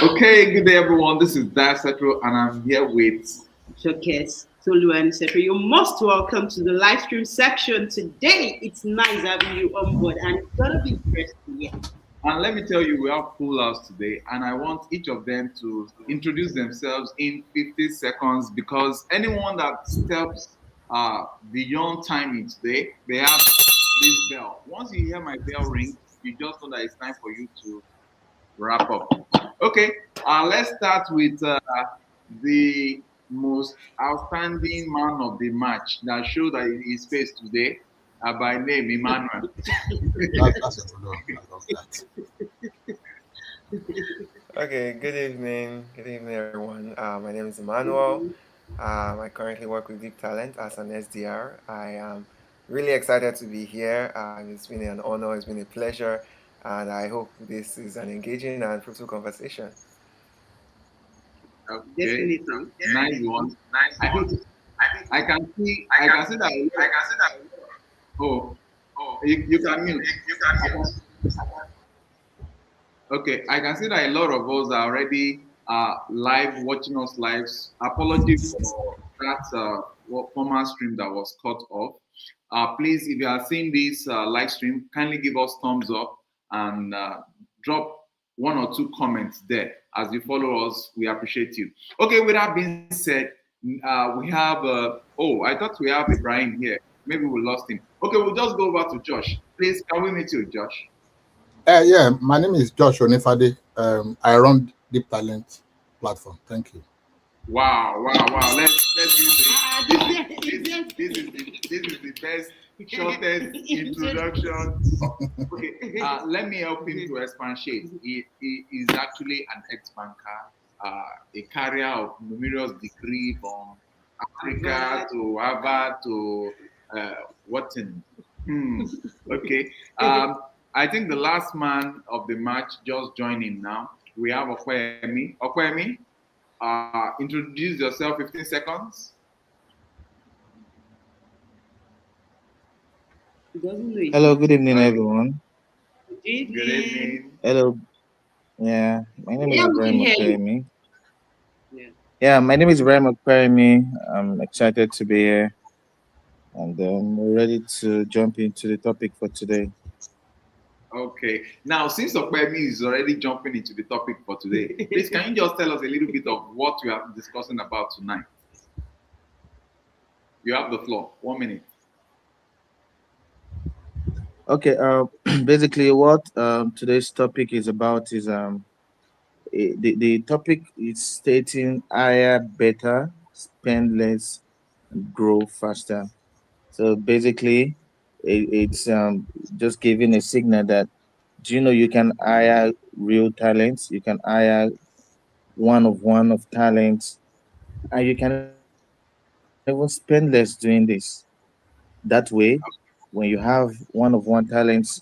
Okay, good day everyone. This is Diasetro and I'm here with Showcase Tolu and Sepe. You're most welcome to the live stream section today. It's nice having you on board, and it's gonna be interesting. Yeah. and let me tell you we have full house today and I want each of them to introduce themselves in 50 seconds because anyone that steps beyond timing today, they have this bell. Once you hear my bell ring, you just know that it's time for you to wrap up. Okay, let's start with the most outstanding man of the match that showed that his face today by name Emmanuel. That's a good one. I love that. Okay, good evening. Good evening, everyone. My name is Emmanuel. I currently work with Deep Talent as an SDR. I am really excited to be here. It's been an honor, it's been a pleasure, and I hope this is an engaging and fruitful conversation. Okay, Definitely. nice one. I think I can see that. Oh, you can mute. I can, okay, I can see that a lot of us are already live watching us live. Apology for that former stream that was cut off. Please, if you are seeing this live stream, kindly give us thumbs up and drop one or two comments there as you follow us. We appreciate you. Okay, with that being said, we have. Oh, I thought we have Ibrahim here. Maybe we lost him. Okay, we'll just go over to Josh. Please, can we meet you, Josh? Yeah, my name is Josh Onifade. I run Deep Talent platform. Thank you. Wow, wow, wow. Let's use this is the best shortest introduction. Okay, let me help him to expatiate. He is actually an ex-banker, a carrier of numerous degrees from Africa to Harvard to what in. Okay. I think the last man of the match just joined in now. We have Okwemi. Okwemi, introduce yourself 15 seconds. He doesn't know it Hello, yet. good evening, everyone. Good Good evening. evening. Hello, yeah, my name is Yeah, we can Ibrahim hear you. Okwemi. Yeah. Yeah, my name is Ibrahim Okwemi. I'm excited to be here, and we're ready to jump into the topic for today. Okay. Now, since Okwemi is already jumping into the topic for today, please can you just tell us a little bit of what we are discussing about tonight? You have the floor. 1 minute. Okay, basically, what today's topic is about is the topic is stating higher, better, spend less, grow faster. So basically, it's just giving a signal that do you know you can hire real talents, you can hire one of talents, and you can even spend less doing this. That way, when you have one of talents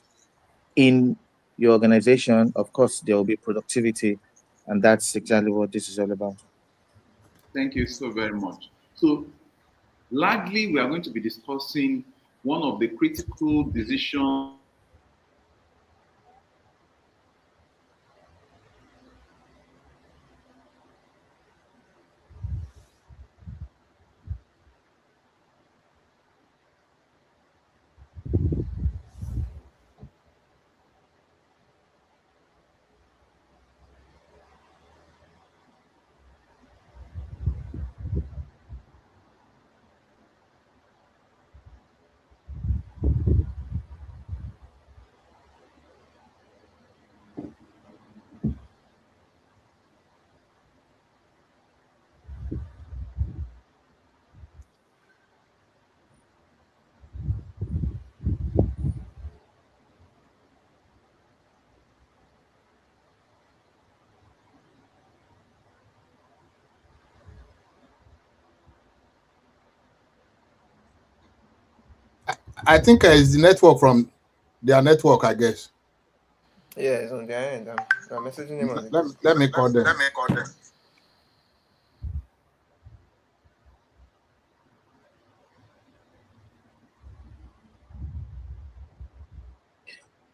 in your organization, of course, there will be productivity, and that's exactly what this is all about. Thank you so very much. So, largely, we are going to be discussing one of the critical decisions I think it's the network from their network, I guess. Yeah, it's on their end. I'm messaging them on the Let, group. let me call them.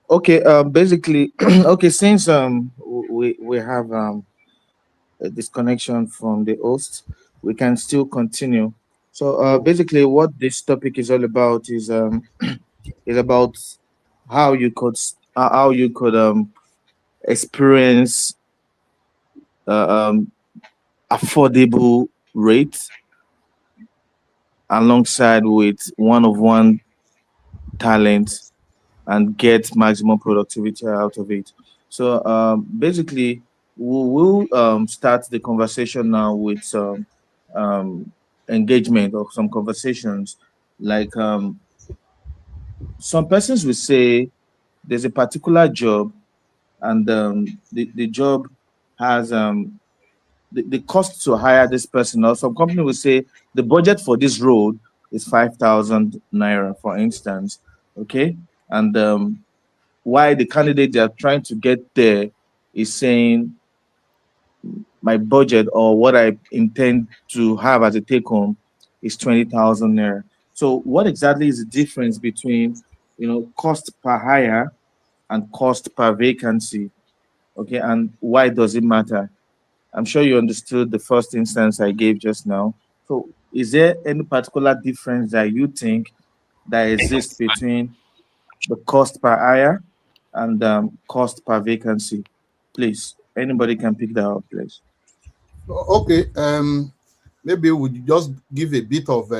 Okay, basically, okay, since we have disconnection from the host, we can still continue. So basically, what this topic is all about is about how you could experience uh, um, affordable rate alongside with one-of-one talent and get maximum productivity out of it. So basically, we'll start the conversation now with some um, engagement or some conversations. Like some persons will say there's a particular job, and the job has the cost to hire this person, or some company will say the budget for this role is 5,000 naira, for instance. Okay. And why the candidate they are trying to get there is saying my budget or what I intend to have as a take home is 20,000 naira. So what exactly is the difference between cost per hire and cost per vacancy? Okay, and why does it matter? I'm sure you understood the first instance I gave just now. So is there any particular difference that you think that exists between the cost per hire and cost per vacancy? Please, anybody can pick that up, please. Okay. Maybe we just give a bit of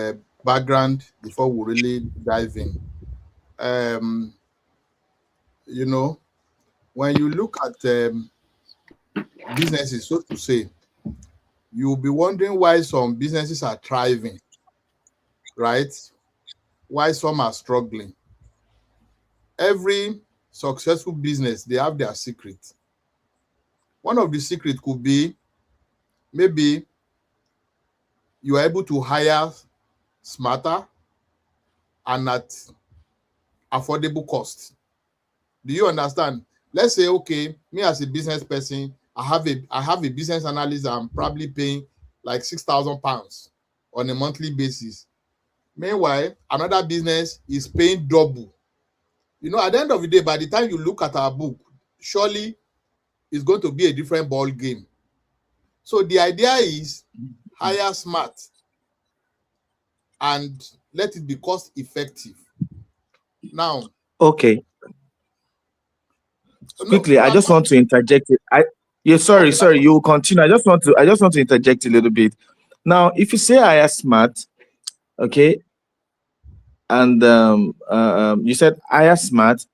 background before we really dive in. Um, you know, when you look at businesses, so to say, you'll be wondering why some businesses are thriving, right? Why some are struggling. Every successful business, they have their secret. One of the secret could be maybe you are able to hire smarter and at affordable cost. Do you understand? Let's say, okay, me as a business person, I have a business analyst I'm probably paying like £6,000 on a monthly basis. Meanwhile, another business is paying double. At the end of the day, by the time you look at our book, surely it's going to be a different ball game. So the idea is hire smart and let it be cost effective. Now, Okay, no, quickly, I just want to interject it. Yeah, sorry, okay, that's sorry, you will continue. I just want to interject a little bit. Now, if you say I am smart, okay, and you said I am smart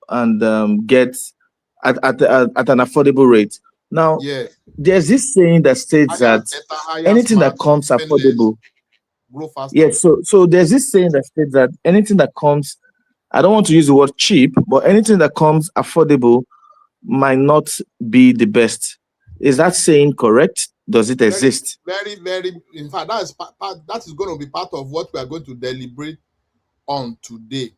and get at an affordable rate. Now, yeah. there's this saying that states Hire that better, hire anything that smart, comes spend less, affordable, grow faster. yes. So there's this saying that states that anything that comes, I don't want to use the word cheap, but anything that comes affordable might not be the best. Is that saying correct? Does it Very, exist? very, very. In fact, that is going to be part of what we are going to deliberate on today.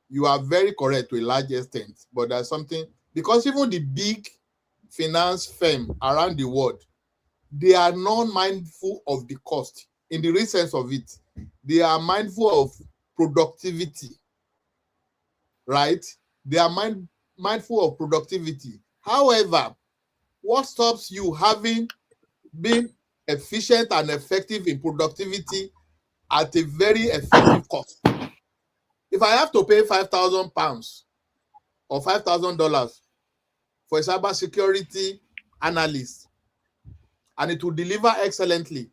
You are very correct to a large extent, but there's something because even the big finance firm around the world, they are not mindful of the cost in the real sense of it. They are mindful of productivity, right? They are mindful of productivity. However, what stops you having been efficient and effective in productivity at a very effective cost? If I have to pay £5,000 or $5,000 for a cybersecurity analyst and it will deliver excellently,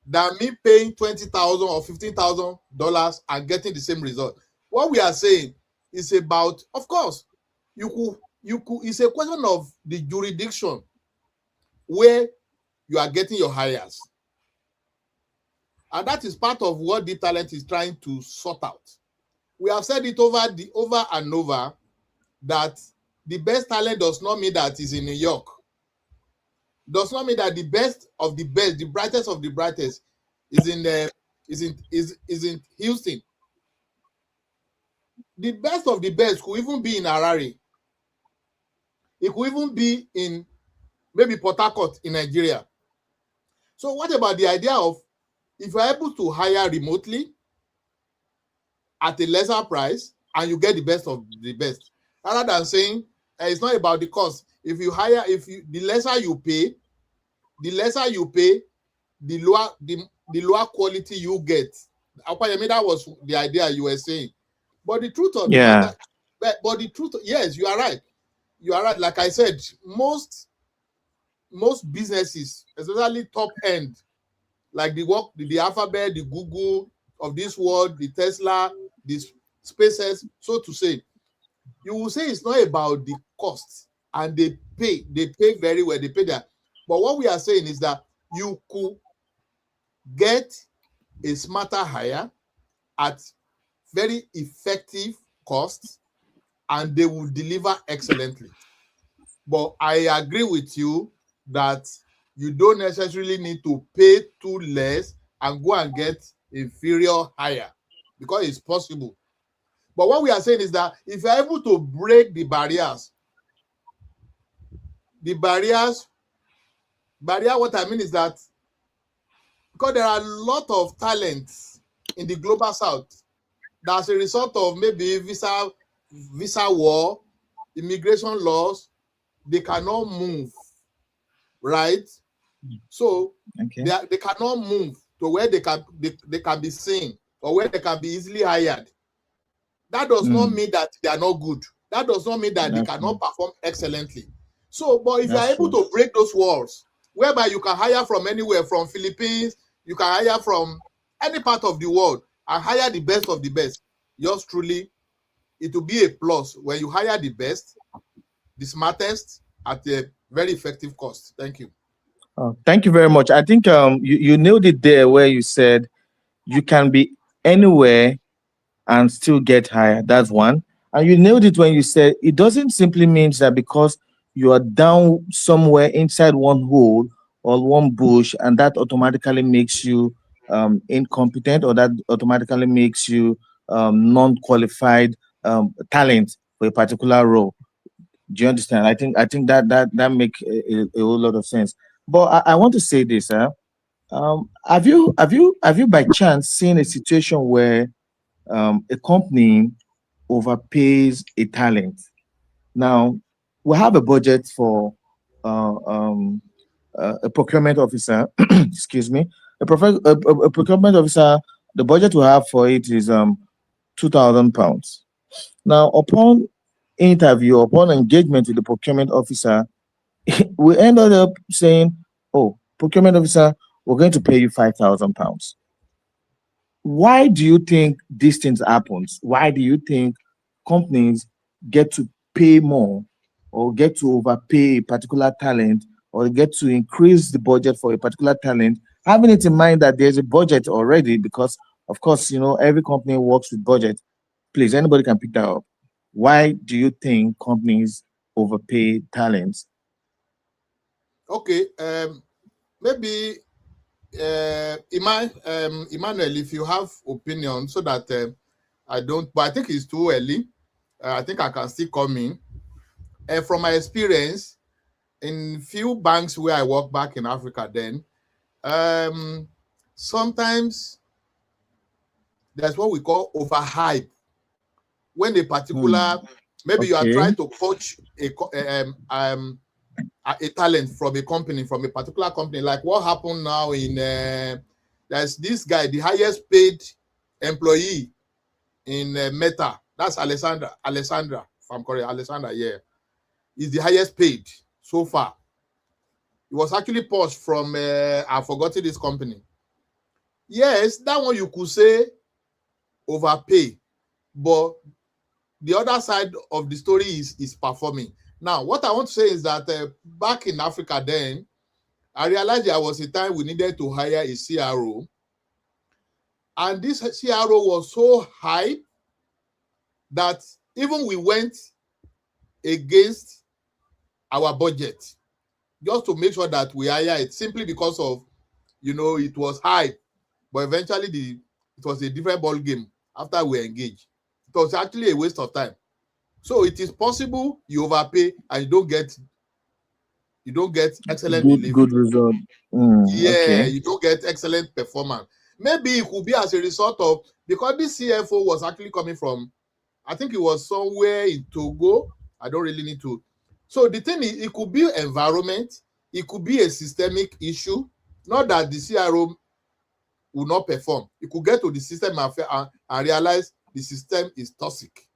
than me paying $20,000 or $15,000 and getting the same result. What we are saying is about, of course, it's a question of the jurisdiction where you are getting your hires. And that is part of what Deep Talent is trying to sort out. We have said it over and over that the best talent does not mean that it's in New York. Does not mean that the best of the best, the brightest of the brightest, is in Houston. The best of the best could even be in Harare. It could even be in maybe Port Harcourt in Nigeria. So what about the idea of if you're able to hire remotely at a lesser price and you get the best of the best, rather than saying it's not about the cost. If you hire, the lesser you pay, the lesser you pay, the lower quality you get. Apayemi, that was the idea you were saying. But the truth of the Yeah. matter, but the truth, yes, you are right. You are right. Like I said, most businesses, especially top end, like the Alphabet, the Google of this world, the Tesla, the SpaceX, so to say, you will say it's not about the cost, and they pay very well, they pay that. But what we are saying is that you could get a smarter hire at very effective costs, and they will deliver excellently. But I agree with you that you don't necessarily need to pay too less and go and get inferior hire, because it's possible. But what we are saying is that if you're able to break the barrier, what I mean is that because there are a lot of talents in the global south, that's a result of maybe visa war, immigration laws, they cannot move, right? So Okay. they cannot move to where they can be seen, or where they can be easily hired. That does not Mm, mean that they are not good. That does not mean that they that's cannot perform excellently. So, but if you are that's able true. to break those walls, whereby you can hire from anywhere, from Philippines, you can hire from any part of the world, and hire the best of the best, yours truly, it will be a plus when you hire the best, the smartest, at a very effective cost. Thank you. Oh, thank you very much. I think you nailed it there where you said you can be anywhere and still get higher. That's one. And you nailed it when you said it doesn't simply mean that because you are down somewhere inside one hole or one bush, and that automatically makes you incompetent, or that automatically makes you non-qualified talent for a particular role. Do you understand? I think that make a whole lot of sense. But I want to say this, huh? Have you by chance seen a situation where a company overpays a talent? Now, we have a budget for uh, um, a procurement officer. Excuse me, a procurement officer. The budget we have for it is £2,000. Now, upon interview, upon engagement with the procurement officer, we ended up saying, "Oh, procurement officer, we're going to pay you £5,000." Why do you think these things happens? Why do you think companies get to pay more, or get to overpay a particular talent, or get to increase the budget for a particular talent, having it in mind that there's a budget already? Because of course, every company works with budget. Please, anybody can pick that up. Why do you think companies overpay talents? Okay, maybe Emmanuel, if you have opinion, so that I don't, but I think it's too early. I think I can still come in. From my experience in few banks where I work back in Africa, then um, sometimes there's what we call overhype. When a Hmm. particular, maybe you are Okay. trying to poach a talent from a company, from a particular company, like what happened now in there's this guy, the highest paid employee in Meta. That's Alessandra, if I'm correct. Alessandra, yeah, is the highest paid so far. It was actually poached from I've forgotten this company. Yes, that one you could say overpay, but the other side of the story is performing. Now, what I want to say is that back in Africa, then I realized there was a time we needed to hire a CRO, and this CRO was so high that even we went against our budget just to make sure that we hire it, simply because of it was high, but eventually it was a different ball game after we engaged. It was actually a waste of time. So it is possible you overpay and you don't get excellent Good delivery. result. Hmm. Yeah, Okay. you don't get excellent performance. Maybe it could be as a result of, because this CFO was actually coming from, I think it was somewhere in Togo. I don't really need to. So the thing is, it could be environment, it could be a systemic issue, not that the CRO will not perform. You could get to the system and realize the system is toxic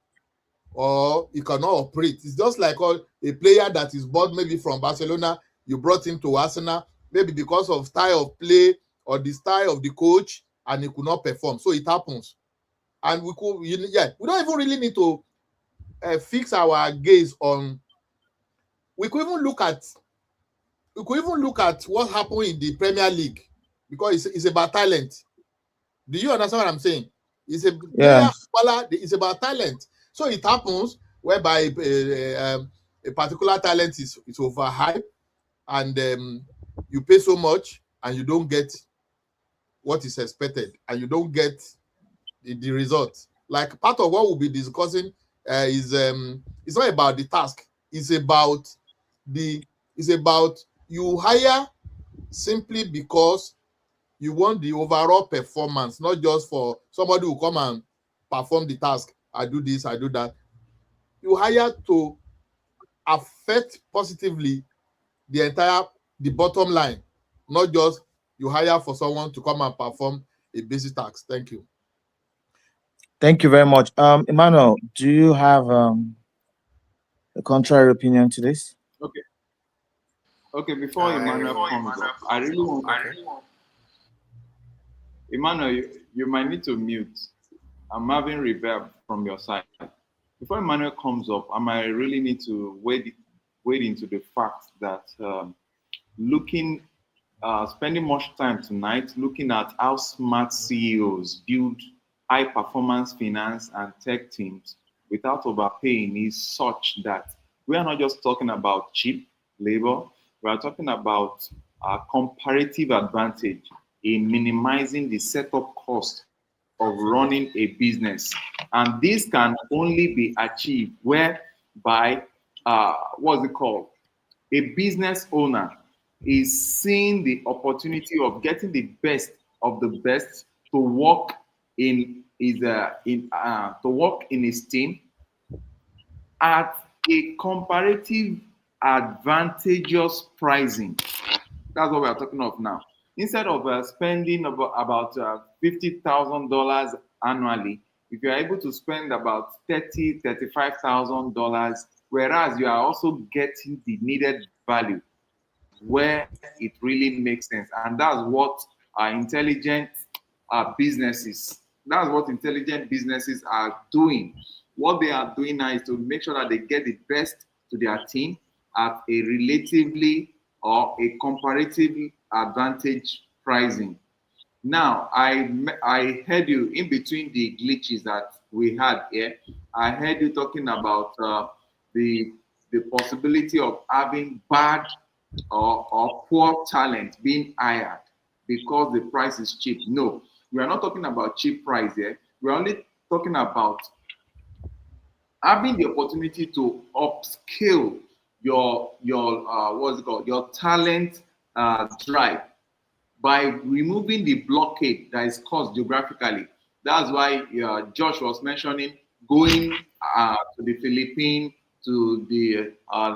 or it cannot operate. It's just like a player that is bought maybe from Barcelona, you brought him to Arsenal, maybe because of style of play or the style of the coach, and he could not perform. So it happens. And we don't even really need to fix our gaze on. We could even look at what happened in the Premier League, because it's about talent. Do you understand what I'm saying? It's a Yeah. player footballer. It's about talent. So it happens whereby a particular talent is overhyped, and you pay so much and you don't get what is expected, and you don't get the result. Like part of what we'll be discussing is it's not about the task. It's about you hire simply because you want the overall performance, not just for somebody who come and perform the task. I do this, I do that. You hire to affect positively the bottom line, not just you hire for someone to come and perform a basic task. Thank you. Thank you very much. Emmanuel, do you have a contrary opinion to this? Okay. Okay, before Emmanuel comes up, I really want Okay. Emmanuel, you might need to mute. I'm having reverb from your side. Before Emmanuel comes up, I might really need to wade into the fact that spending much time tonight looking at how smart CEOs build high performance finance and tech teams without overpaying is such that we are not just talking about cheap labor, we are talking about comparative advantage in minimizing the setup cost of running a business. And this can only be achieved whereby, what's it called? A business owner is seeing the opportunity of getting the best of the best to work to work in his team at a comparative advantageous pricing. That's what we are talking of now. Instead of spending about $50,000 annually, if you are able to spend about $35,000, whereas you are also getting the needed value where it really makes sense, and that's what intelligent businesses are doing. What they are doing now is to make sure that they get the best to their team at a relatively or a comparative advantage pricing. Now, I heard you in between the glitches that we had here. I heard you talking about the the possibility of having bad or poor talent being hired because the price is cheap. No, we are not talking about cheap price here. We're only talking about having the opportunity to upskill your what's it called, your talent drive by removing the blockade that is caused geographically. That's why Josh was mentioning going to the Philippines, to the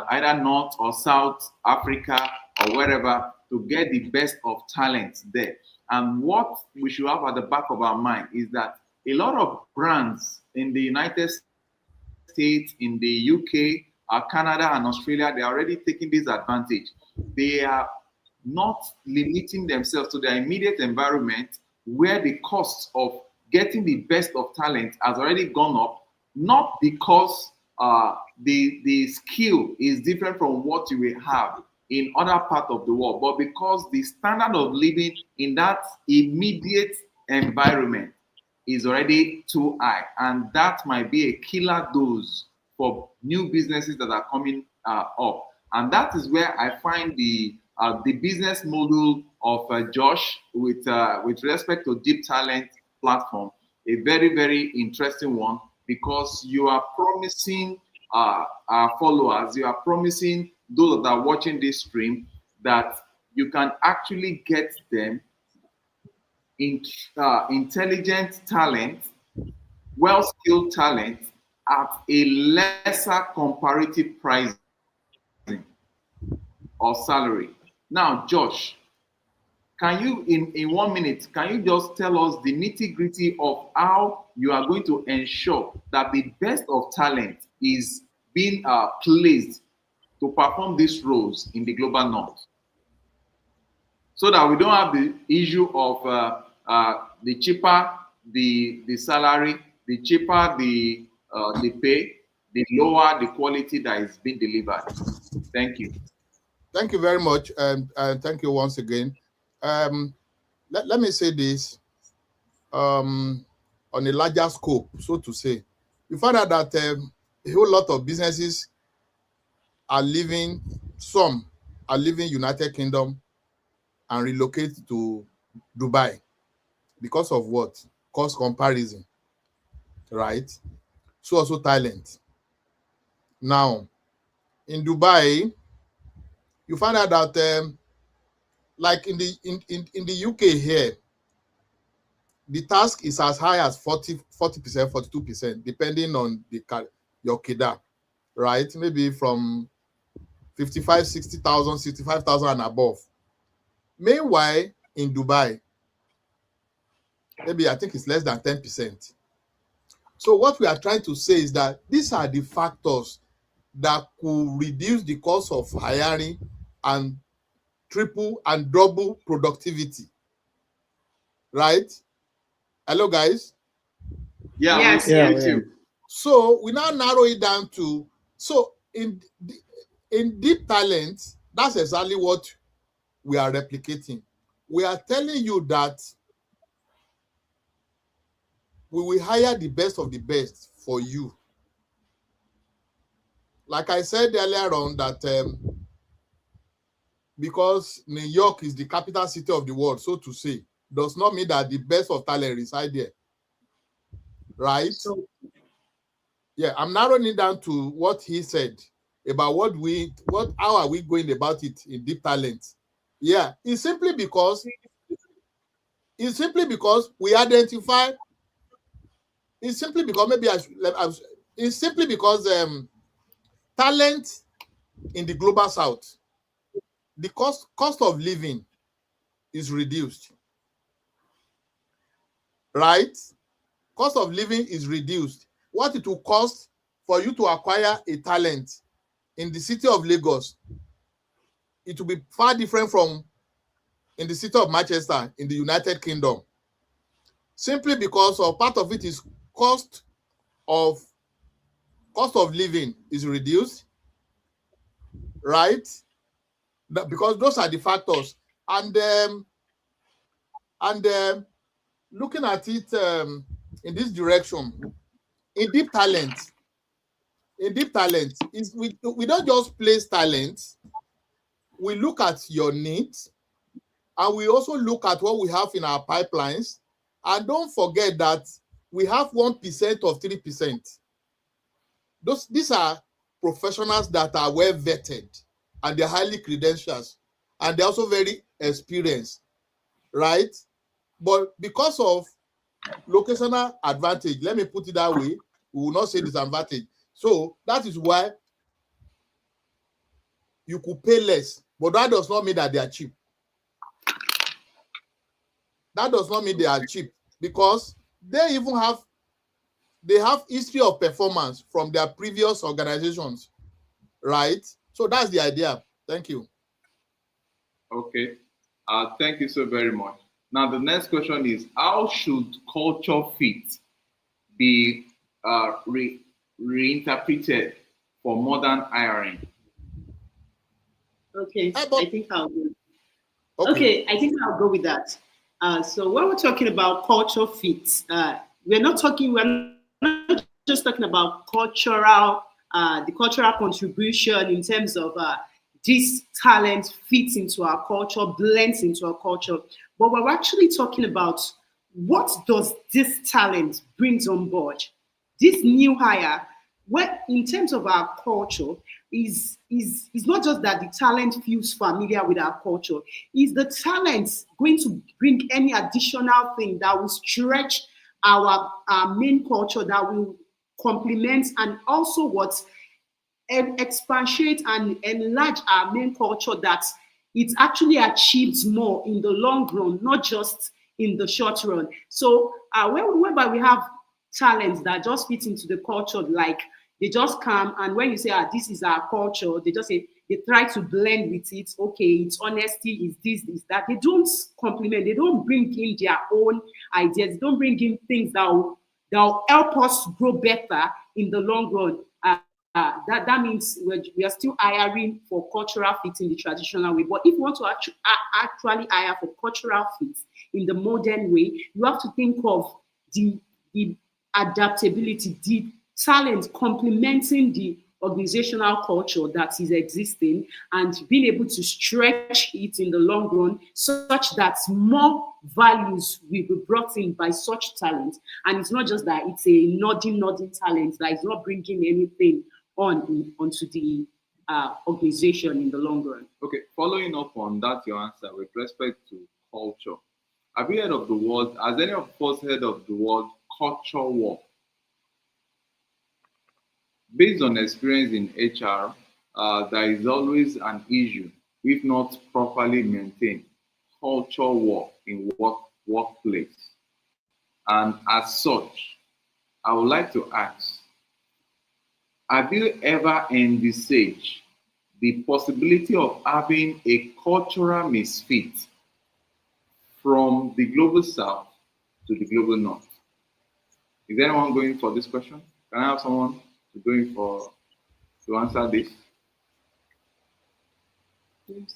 either North or South Africa or wherever to get the best of talent there. And what we should have at the back of our mind is that a lot of brands in the United States, in the UK, Canada, and Australia, they're already taking this advantage. They are not limiting themselves to their immediate environment where the cost of getting the best of talent has already gone up, not because the skill is different from what you will have in other parts of the world, but because the standard of living in that immediate environment is already too high. And that might be a killer dose for new businesses that are coming up. And that is where I find the business model of Josh with respect to Deep Talent platform a very, very interesting one, because you are promising our followers, you are promising those that are watching this stream that you can actually get them in, intelligent talent, well-skilled talent at a lesser comparative pricing. or salary. Now, Josh, can you, in 1 minute, can you just tell us the nitty-gritty of how you are going to ensure that the best of talent is being placed to perform these roles in the global north, so that we don't have the issue of the cheaper the salary, the cheaper the pay, the lower the quality that is being delivered. Thank you. Thank you very much, and thank you once again. Let me say this on a larger scope, so to say. You find out that a whole lot of businesses are leaving, some are leaving United Kingdom and relocate to Dubai because of what? Cost comparison, right? So also talent. Now, in Dubai, you find out that like in the UK here, the task is as high as 40%, 42%, depending on your KIDA, right? Maybe from 55, 60,000, 65,000 and above. Meanwhile, in Dubai, maybe I think it's less than 10%. So what we are trying to say is that these are the factors that could reduce the cost of hiring and triple and double productivity, right? Hello, guys. Yeah, Yes. Yeah, with yeah. you. So we now narrow it down to, so in deep talent, that's exactly what we are replicating. We are telling you that we will hire the best of the best for you. Like I said earlier on, that because New York is the capital city of the world, so to say, does not mean that the best of talent reside there, right? So Yeah, I'm narrowing it down to what he said about how are we going about it in deep talent. Yeah, it's simply because we identify. It's simply because it's simply because talent in the global south, the cost of living is reduced, right? Cost of living is reduced. What it will cost for you to acquire a talent in the city of Lagos, it will be far different from in the city of Manchester in the United Kingdom. Simply because of part of it is cost of living is reduced, right? Because those are the factors. And looking at it in this direction, in deep talent, is we don't just place talent. We look at your needs, and we also look at what we have in our pipelines. And don't forget that we have 1% of 3%. These are professionals that are well vetted, and they're highly credentialed, and they're also very experienced, right? But because of locational advantage, let me put it that way, we will not say disadvantage. So that is why you could pay less, but that does not mean that they are cheap. That does not mean they are cheap, because they have history of performance from their previous organizations, right? So that's the idea. Thank you. Okay. Thank you so very much. Now, the next question is, how should culture fit be reinterpreted for modern hiring? okay, But, I think I'll go. okay. Okay, I think I'll go with that. So when we're talking about culture fit, we're not just talking about the cultural contribution in terms of this talent fits into our culture, blends into our culture, but we're actually talking about what does this talent brings on board. This new hire, what in terms of our culture, is not just that the talent feels familiar with our culture. Is the talent going to bring any additional thing that will stretch our main culture, that will complement and also what expatiate and enlarge our main culture, that it actually achieves more in the long run, not just in the short run. So whereby we have talents that just fit into the culture, like they just come, and when you say, this is our culture, they just say, they try to blend with it. Okay, it's honesty, is this, is that. They don't complement, they don't bring in their own ideas, they don't bring in things that will help us grow better in the long run. That means we are still hiring for cultural fit in the traditional way. But if you want to actually hire for cultural fit in the modern way, you have to think of the adaptability, the talent complementing the organizational culture that is existing, and being able to stretch it in the long run such that more values will be brought in by such talent. And it's not just that it's a nodding talent that is not bringing anything onto the organization in the long run. Okay, following up on that, your answer with respect to culture. Have you heard of the word, has any of us heard of the word culture war? Based on experience in HR, there is always an issue, if not properly maintained, culture war in workplace. And as such, I would like to ask, have you ever envisaged the possibility of having a cultural misfit from the global south to the global north? Is anyone going for this question? Can I have someone to answer this?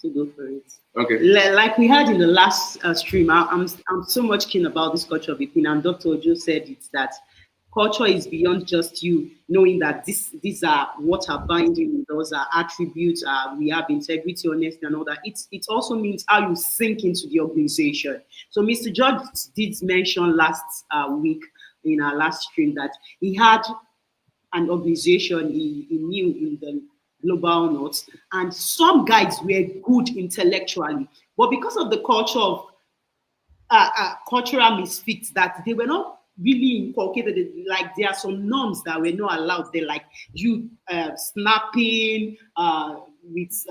To go for it. Okay. Like we had in the last stream, I'm so much keen about this culture of a thing, and Dr. Ojo said it's that culture is beyond just you knowing that these are what are binding, those are attributes, we have integrity, honesty, and all that. It also means how you sink into the organization. So Mr. George did mention last week in our last stream that he had an organization he knew in the global north, and some guys were good intellectually, but because of the culture of cultural misfits, that they were not really inculcated. Like there are some norms that were not allowed there, like you snapping with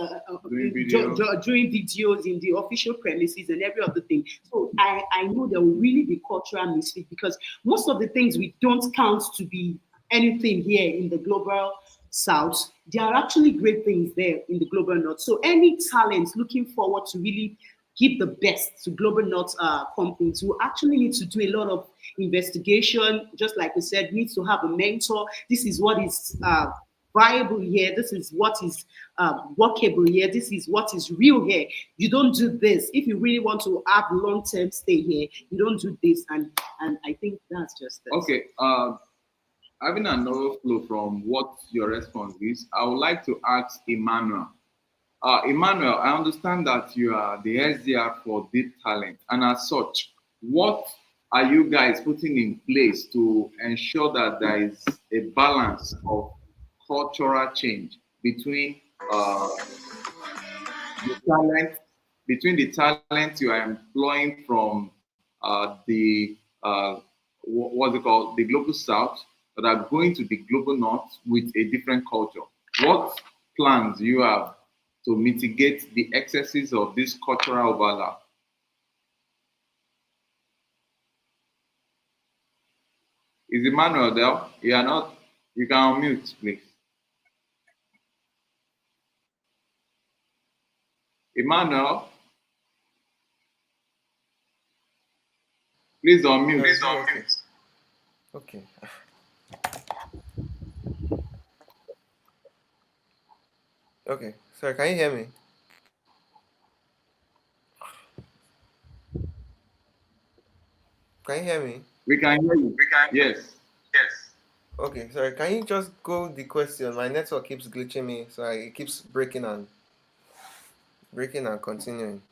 doing videos in the official premises and every other thing. So I know there will really be cultural misfit, because most of the things we don't count to be anything here in the global south, there are actually great things there in the global north. So any talent looking forward to really give the best to global north companies, who actually need to do a lot of investigation, just like we said, needs to have a mentor. This is what is viable here, this is what is workable here, this is what is real here. You don't do this if you really want to have long-term stay here. You don't do this, and I think that's just it. Okay. Having an overflow from what your response is, I would like to ask Emmanuel. Emmanuel, I understand that you are the SDR for Deep Talent, and as such, what are you guys putting in place to ensure that there is a balance of cultural change between the talent you are employing from the what's it called, the global south, that are going to the global north with a different culture? What plans do you have to mitigate the excesses of this cultural overlap? Is Emmanuel there? You are not. You can unmute, please. Emmanuel, please unmute. Please unmute. Okay. Okay. Sorry, can you hear me? Can you hear me? We can hear you. Yes. Yes. Okay, sorry. Can you just go the question? My network keeps glitching me, so it keeps breaking and continuing.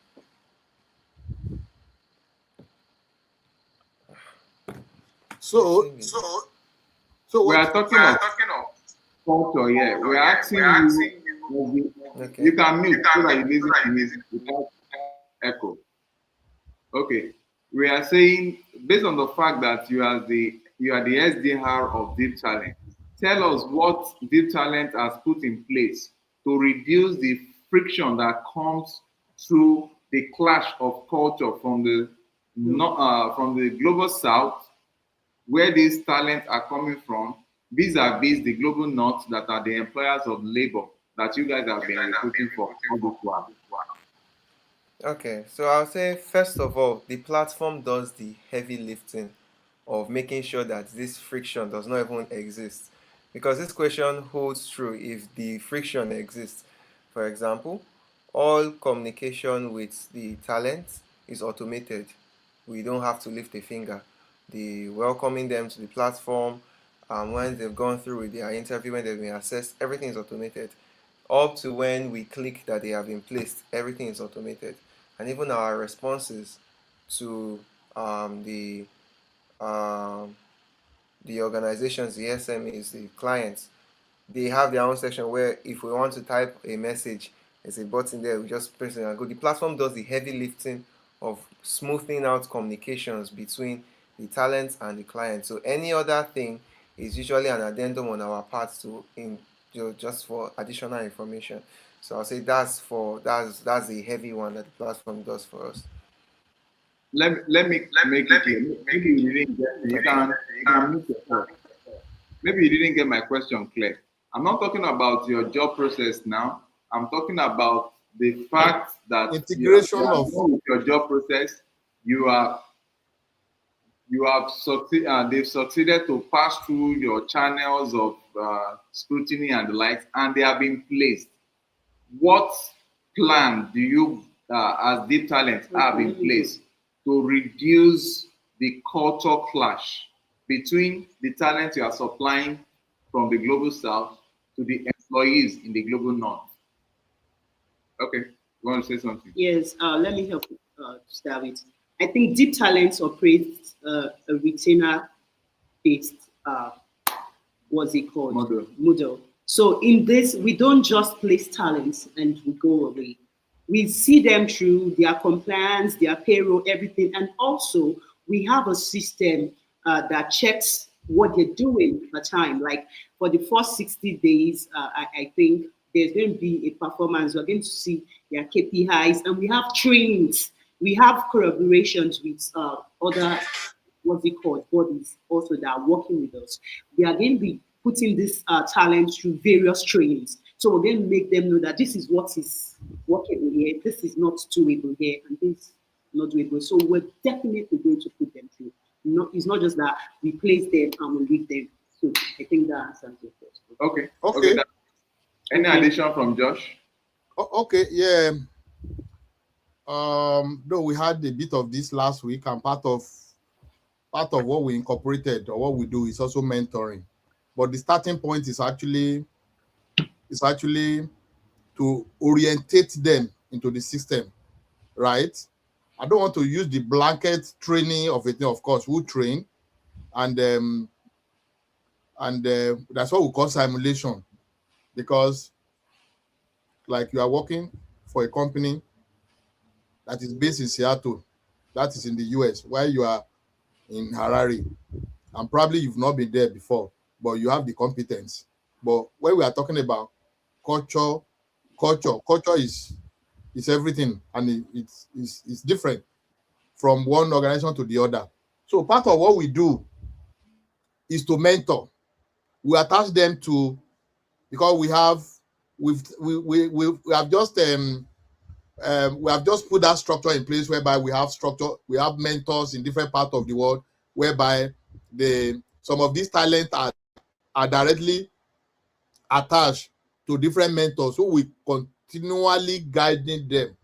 So we are talking of culture. Yeah, we are asking you. Okay. You can mute so that you listen to music without echo. Okay, we are saying, based on the fact that you are the SDR of Deep Talent, tell us what Deep Talent has put in place to reduce the friction that comes through the clash of culture from the from the global south, where these talents are coming from, vis-a-vis the global north that are the employers of labor that you guys have been recruiting for all this while. Okay, so I'll say first of all, the platform does the heavy lifting of making sure that this friction does not even exist. Because this question holds true if the friction exists. For example, all communication with the talent is automated. We don't have to lift a finger. The welcoming them to the platform, when they've gone through with their interview, when they've been assessed, everything is automated. Up to when we click that they have been placed, everything is automated. And even our responses to um, the um, the organizations, the SMEs, the clients, they have their own section where if we want to type a message, there's a button there, we just press it and go. The platform does the heavy lifting of smoothing out communications between the talent and the client. So any other thing is usually an addendum on our part to just for additional information. So I'll say that's the heavy one that the platform does for us. Let me make it clear. Maybe you didn't get me. You can mute yourself. Maybe you didn't get my question clear. I'm not talking about your job process now. I'm talking about the fact that Integration you are of done with your job process. You are you have they've succeeded to pass through your channels of scrutiny and the likes, and they have been placed. What plan do you, as Deep Talent, have in place to reduce the culture clash between the talent you are supplying from the global south to the employees in the global north? Okay, you want to say something? Yes, let me help start with. I think Deep Talents operates a retainer-based, what's it called? Model. So in this, we don't just place talents and we go away. We see them through their compliance, their payroll, everything, and also we have a system that checks what they're doing per time. Like for the first 60 days, I think there's going to be a performance. We're going to see their KPIs, and we have trainings. We have collaborations with other, what's it called, bodies also that are working with us. We are going to be putting this talent through various trainings. So we're going to make them know that this is what is working here, this is not doable here, and this is not doable. So we're definitely going to put them through. It's not just that we place them and we leave them. So I think that answers your question. Okay. okay. Any addition from Josh? Okay, yeah. Though we had a bit of this last week, and part of what we incorporated or what we do is also mentoring. But the starting point is actually to orientate them into the system, right? I don't want to use the blanket training of it. Of course, we'll train, and that's what we call simulation, because like you are working for a company that is based in Seattle, that is in the US, while you are in Harare, and probably you've not been there before, but you have the competence. But when we are talking about culture is everything, and it's different from one organization to the other. So part of what we do is to mentor. We attach them to, because we have we have just put that structure in place, whereby we have mentors in different parts of the world, whereby some of these talents are directly attached to different mentors who will continually guiding them.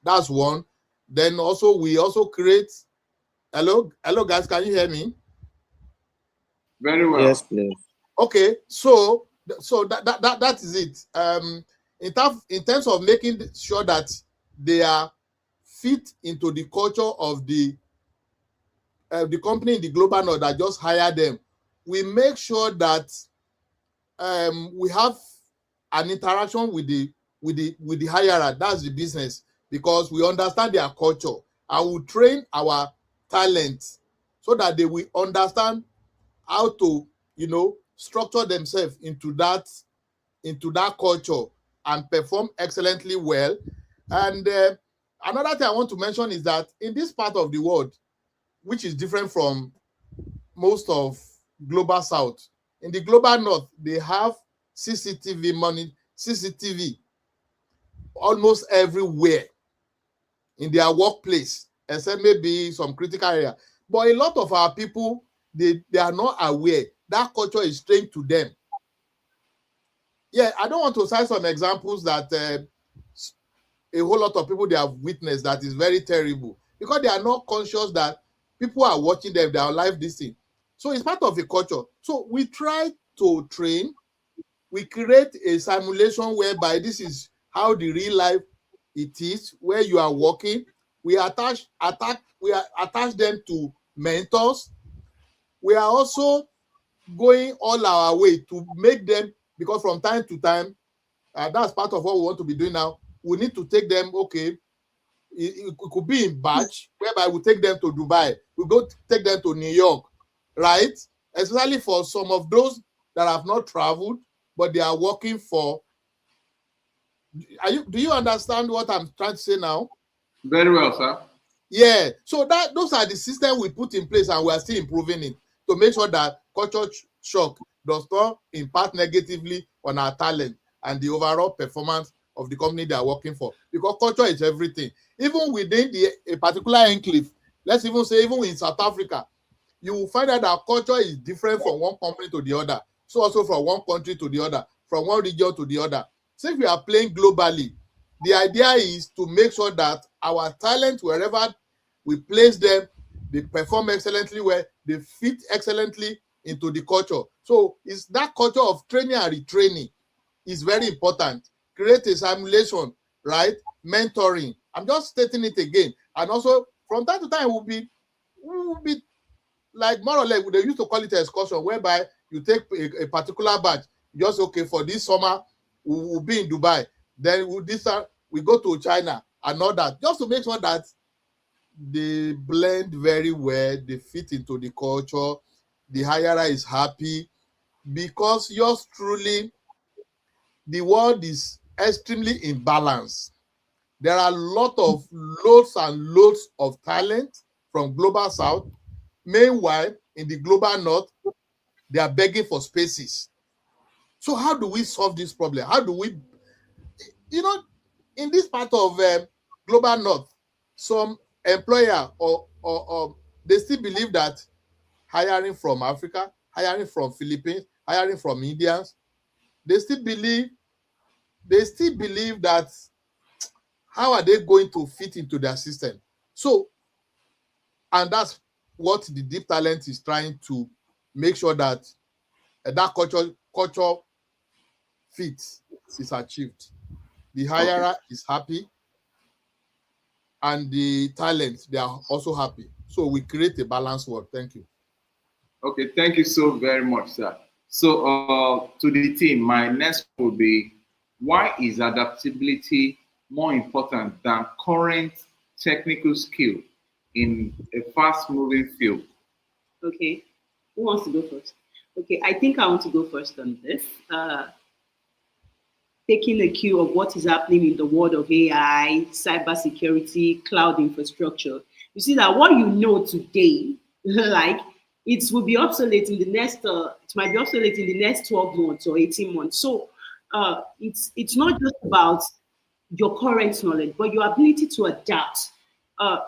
That's one. Then also we also create. Hello guys, can you hear me? Very well. Yes, please. Okay, so that is it. In terms of making sure that they are fit into the culture of the company in the global north that just hire them, we make sure that we have an interaction with the hirer, that's the business, because we understand their culture, and we train our talent so that they will understand how to structure themselves into that culture and perform excellently well. And another thing I want to mention is that in this part of the world, which is different from most of global south, in the global north, they have CCTV almost everywhere in their workplace, except maybe some critical area. But a lot of our people, they are not aware. That culture is strange to them. Yeah, I don't want to cite some examples that a whole lot of people they have witnessed that is very terrible, because they are not conscious that people are watching them, they are live this thing. So it's part of a culture. So we try to train, we create a simulation whereby this is how the real life it is, where you are working. We attach them to mentors. We are also going all our way to make them, because from time to time, that's part of what we want to be doing now. We need to take them, okay, it could be in batch, whereby we take them to Dubai, we go take them to New York, right? Especially for some of those that have not traveled, but they are working for. Do you understand what I'm trying to say now? Very well, sir. Yeah. So those are the systems we put in place, and we are still improving it to make sure that culture shock does not impact negatively on our talent and the overall performance of the company they are working for. Because culture is everything. Even within a particular enclave, let's even say even in South Africa, you will find out that culture is different from one company to the other. So also from one country to the other, from one region to the other. Since we are playing globally, the idea is to make sure that our talent, wherever we place them, they perform excellently well, they fit excellently into the culture. So it's that culture of training and retraining is very important. Create a simulation, right? Mentoring. I'm just stating it again. And also from time to time we'll be like more or less, they used to call it excursion, whereby you take a particular batch, just okay, for this summer we'll be in Dubai, then we go to China and all that, just to make sure that they blend very well, they fit into the culture, the hirer is happy, because yours truly, the world is extremely imbalanced. There are a lot of loads and loads of talent from global south. Meanwhile, in the global north, they are begging for spaces. So how do we solve this problem? How do we, in this part of global north, some employer or they still believe that hiring from Africa, hiring from Philippines, hiring from Indians, they still believe that how are they going to fit into their system? So, and that's what the deep talent is trying to make sure that that culture fit is achieved. The hirer is happy, and the talent, they are also happy. So we create a balanced world. Thank you. Okay, thank you so very much, sir. So, to the team, my next will be, why is adaptability more important than current technical skill in a fast-moving field? Okay. Who wants to go first? Okay, I think I want to go first on this. Taking a cue of what is happening in the world of AI, cybersecurity, cloud infrastructure, you see that what you know today, like it will be obsolete in the next, it might be obsolete in the next 12 months or 18 months. So it's not just about your current knowledge, but your ability to adapt.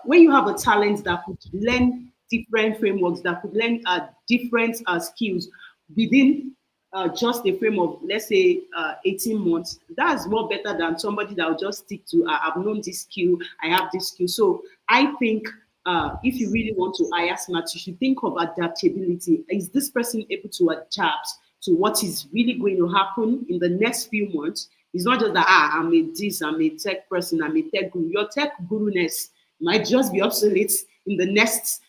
When you have a talent that could learn different frameworks, that could learn different skills within just a frame of, let's say, 18 months, that's more better than somebody that will just stick to, I've known this skill, I have this skill. So I think if you really want to hire smart, you should think of adaptability. Is this person able to adapt to what is really going to happen in the next few months? It's not just that, I'm a tech person, I'm a tech guru. Your tech guru-ness might just be obsolete in the next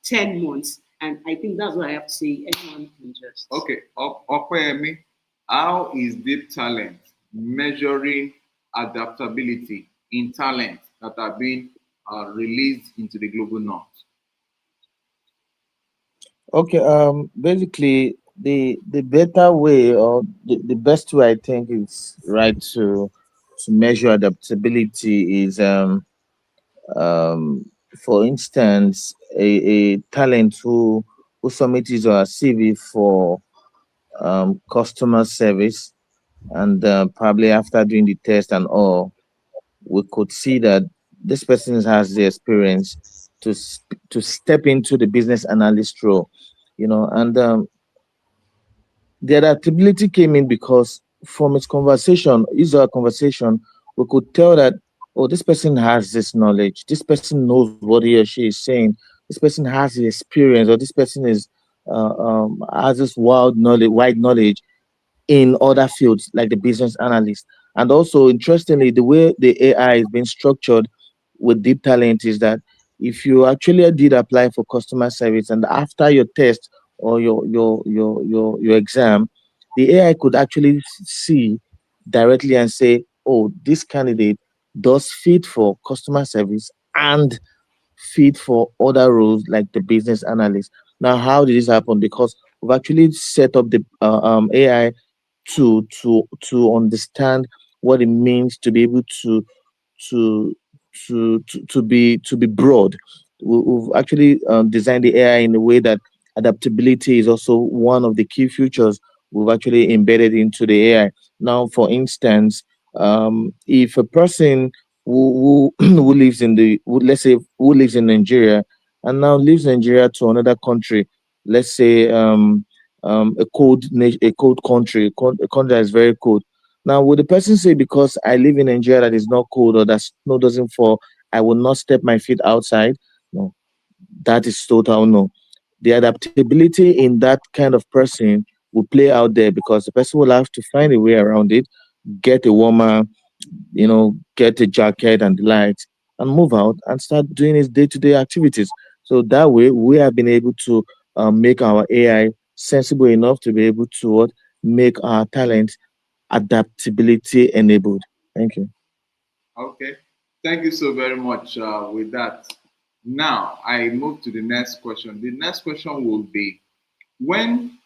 10 months. And I think that's what I have to say. Anyone can just. Okay, Okwemi, how is deep talent measuring adaptability in talent that are being released into the global north? Okay. Basically, the better way, or the best way I think is right to measure adaptability is um for instance a talent who submits his or her CV for customer service, and probably after doing the test and all, we could see that this person has the experience to step into the business analyst role, and the adaptability came in because from its conversation, his or her conversation, we could tell that, oh, this person has this knowledge, this person knows what he or she is saying, this person has the experience, or this person is has this wide knowledge in other fields like the business analyst. And also, interestingly, the way the AI is being structured with deep talent is that if you actually did apply for customer service and after your test or your exam, the AI could actually see directly and say, oh, this candidate does fit for customer service and fit for other roles like the business analyst. Now, how did this happen? Because we've actually set up the AI to understand what it means to be able to to be broad. We've actually designed the AI in a way that adaptability is also one of the key features we've actually embedded into the AI. Now, for instance, if a person who lives in let's say who lives in Nigeria and now leaves Nigeria to another country, let's say a cold country, a country that is very cold. Now, would the person say because I live in Nigeria that is not cold or that snow doesn't fall, I will not step my feet outside? No, that is total no. The adaptability in that kind of person will play out there because the person will have to find a way around it, get a warmer, get a jacket and the lights, and move out and start doing his day-to-day activities. So that way, we have been able to make our AI sensible enough to be able to make our talent adaptability enabled. Thank you. Okay. Thank you so very much with that. Now, I move to the next question. The next question will be, when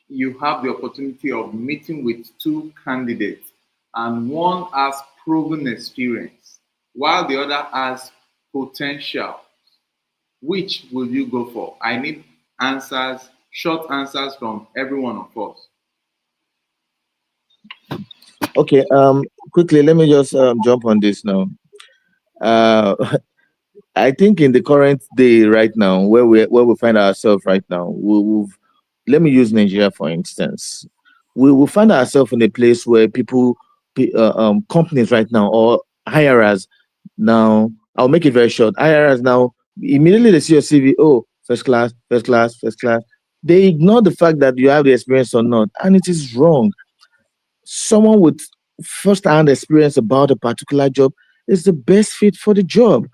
you have the opportunity of meeting with two candidates and one has proven experience while the other has potential, which will you go for? I need answers, short answers from every one of us. Okay. Quickly, let me just jump on this now. Uh, I think in the current day right now, where we find ourselves right now, let me use Nigeria for instance. We will find ourselves in a place where companies right now or hirers now. I'll make it very short. Hirers now immediately they see your CV. Oh, first class, first class, first class. They ignore the fact that you have the experience or not, and it is wrong. Someone with first-hand experience about a particular job is the best fit for the job.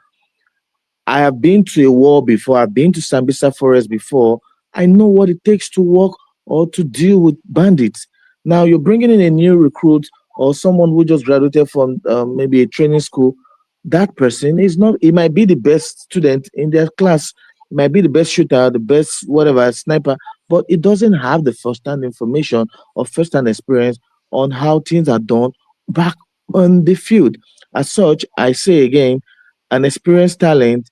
I have been to a war before. I've been to Sambisa Forest before. I know what it takes to work or to deal with bandits. Now you're bringing in a new recruit or someone who just graduated from maybe a training school. That person is not. It might be the best student in their class. It might be the best shooter, the best whatever sniper, but it doesn't have the first-hand information or first-hand experience on how things are done back on the field. As such, I say again, an experienced talent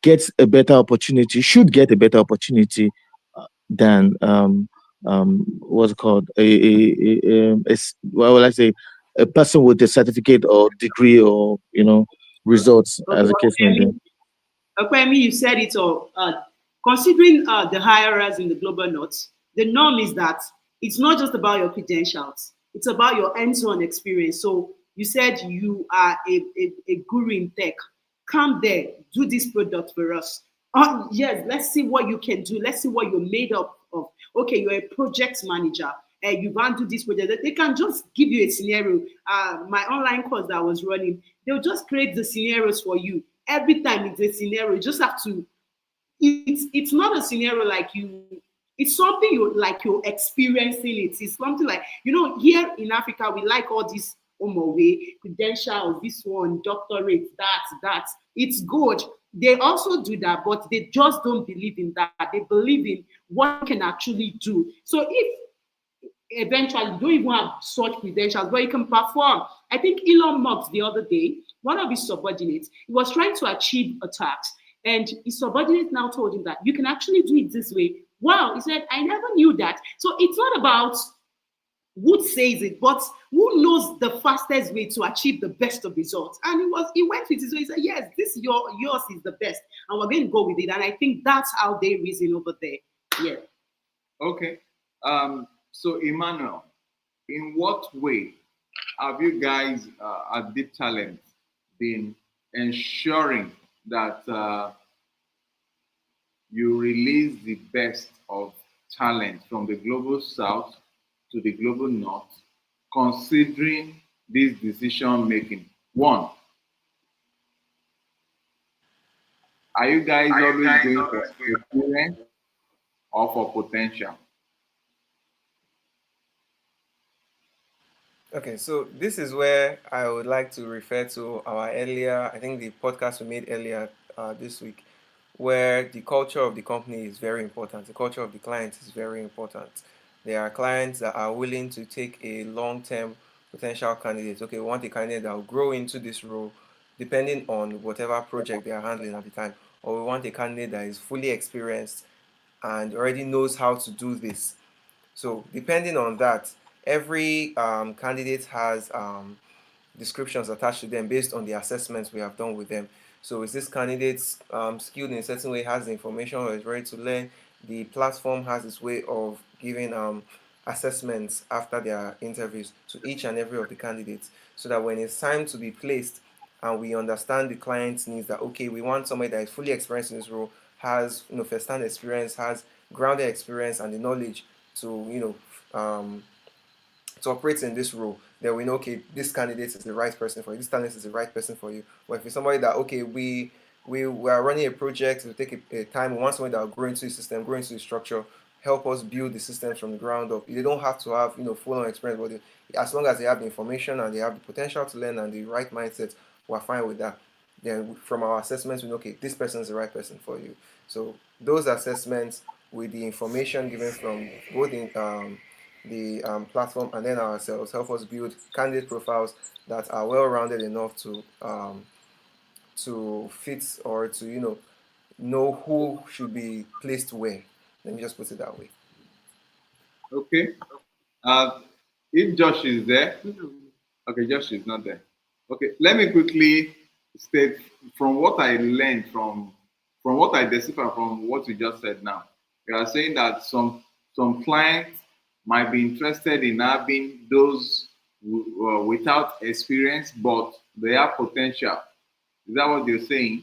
gets a better opportunity, should get a better opportunity than what's it called what will I say, a person with a certificate or degree or results Okay, as the case may be. Okwemi, you said it all. Considering the hirers in the global north, the norm is that it's not just about your credentials, it's about your hands-on experience. So you said you are a guru in tech. Come there, do this product for us. Yes, let's see what you can do. Let's see what you're made up of. Okay, you're a project manager. You want to do this project. They can just give you a scenario. My online course that I was running, they'll just create the scenarios for you. Every time it's a scenario, you just have to. It's not a scenario like you. It's something you're experiencing it. It's something like, here in Africa we like all these way, credential of this one, doctorate, that. It's good. They also do that, but they just don't believe in that. They believe in what you can actually do. So if eventually you don't even have such credentials, but you can perform. I think Elon Musk the other day, one of his subordinates, he was trying to achieve a task, and his subordinate now told him that you can actually do it this way. Wow, he said, I never knew that. So it's not about who says it, but who knows the fastest way to achieve the best of results. And he went with his way. He said, yes, this yours is the best, and we're going to go with it. And I think that's how they reason over there. Yeah. Okay. So Emmanuel, in what way have you guys at Deep Talent been ensuring that you release the best of talent from the global south to the global north, considering this decision making? One, are you guys always going for experience or for potential? Okay, so this is where I would like to refer to our earlier, I think the podcast we made earlier this week, where the culture of the company is very important. The culture of the client is very important. There are clients that are willing to take a long-term potential candidate. Okay, we want a candidate that will grow into this role depending on whatever project they are handling at the time. Or we want a candidate that is fully experienced and already knows how to do this. So depending on that, every candidate has descriptions attached to them based on the assessments we have done with them. So is this candidate skilled in a certain way, has the information, or is ready to learn? The platform has its way of giving assessments after their interviews to each and every of the candidates, so that when it's time to be placed and we understand the client's needs, that okay, we want somebody that is fully experienced in this role, has first-hand experience, has grounded experience and the knowledge to to operate in this role, then we know, okay, this candidate is the right person for you, this talent is the right person for you. But if it's somebody that, okay, we are running a project, to take a time, we want somebody that will grow into the system, grow into the structure, help us build the systems from the ground up. They don't have to have full-on experience, but as long as they have the information and they have the potential to learn and the right mindset, we're fine with that. Then from our assessments, we know, okay, this person is the right person for you. So those assessments with the information given from both the platform and then ourselves help us build candidate profiles that are well-rounded enough to fit, or to know who should be placed where. Let me just put it that way. Okay. Uh, if Josh is there, Mhm. okay, Josh is not there. Okay, let me quickly state from what I learned from what I decipher from what you just said now. You are saying that some clients might be interested in having those without experience, but they have potential. Is that what you're saying?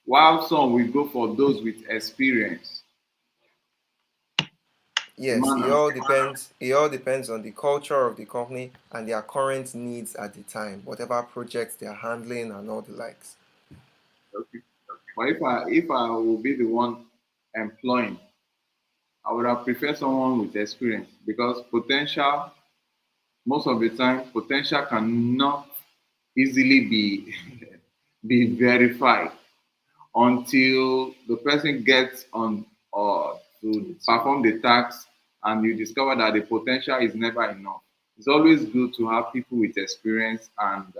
While some will go for those with experience. Yes, it Emmanuel. all depends. It all depends on the culture of the company and their current needs at the time, whatever projects they are handling and all the likes. Okay. But if I will be the one employing, I would have preferred someone with experience, because potential, most of the time, potential cannot easily be be verified until the person gets on to perform the task, and you discover that the potential is never enough. It's always good to have people with experience, and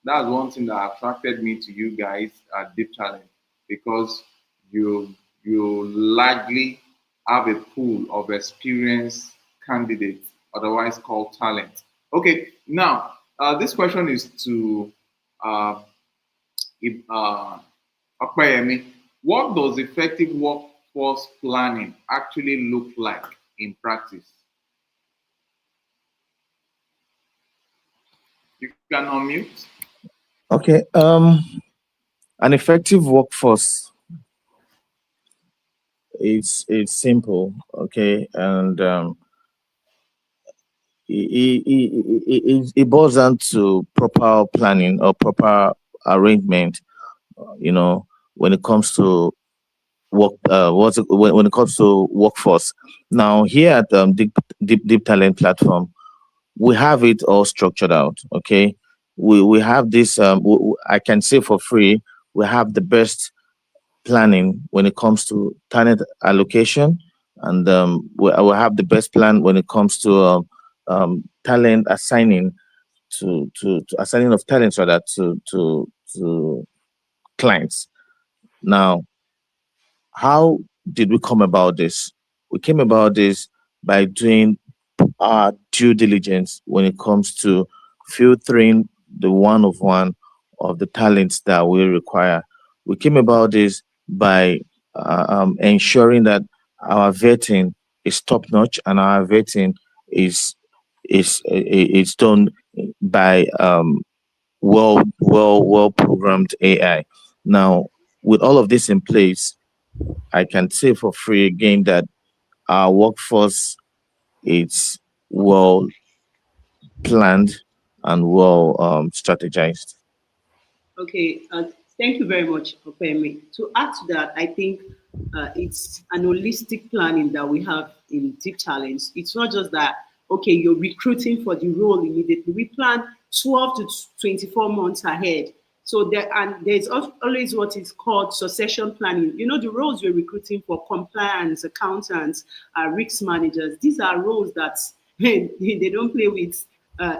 that's one thing that attracted me to you guys at Deep Talent, because you largely have a pool of experienced candidates, otherwise called talent. Okay, now this question is to uh, Akpayemi. What does effective workforce planning actually look like in practice? You can unmute. Okay. An effective workforce. It's simple. Okay, and it boils down to proper planning or proper arrangement. You know, when it comes to when it comes to workforce. Now here at Deep Talent platform, we have it all structured out. Okay, we have this. I can say for free, we have the best planning when it comes to talent allocation, and we will have the best plan when it comes to talent assigning to assigning of talents rather to clients. Now, how did we come about this? We came about this by doing our due diligence when it comes to filtering the one of one of the talents that we require. We came about this by ensuring that our vetting is top notch and our vetting is is done by well programmed AI. Now, with all of this in place, I can say for free again that our workforce is well planned and well strategized. Okay, thank you very much, Opemi. To add to that, I think it's an holistic planning that we have in Deep Talents. It's not just that, okay, you're recruiting for the role immediately. We plan 12 to 24 months ahead. So there's always what is called succession planning. You know, the roles you're recruiting for, compliance, accountants, risk managers, these are roles that they don't play with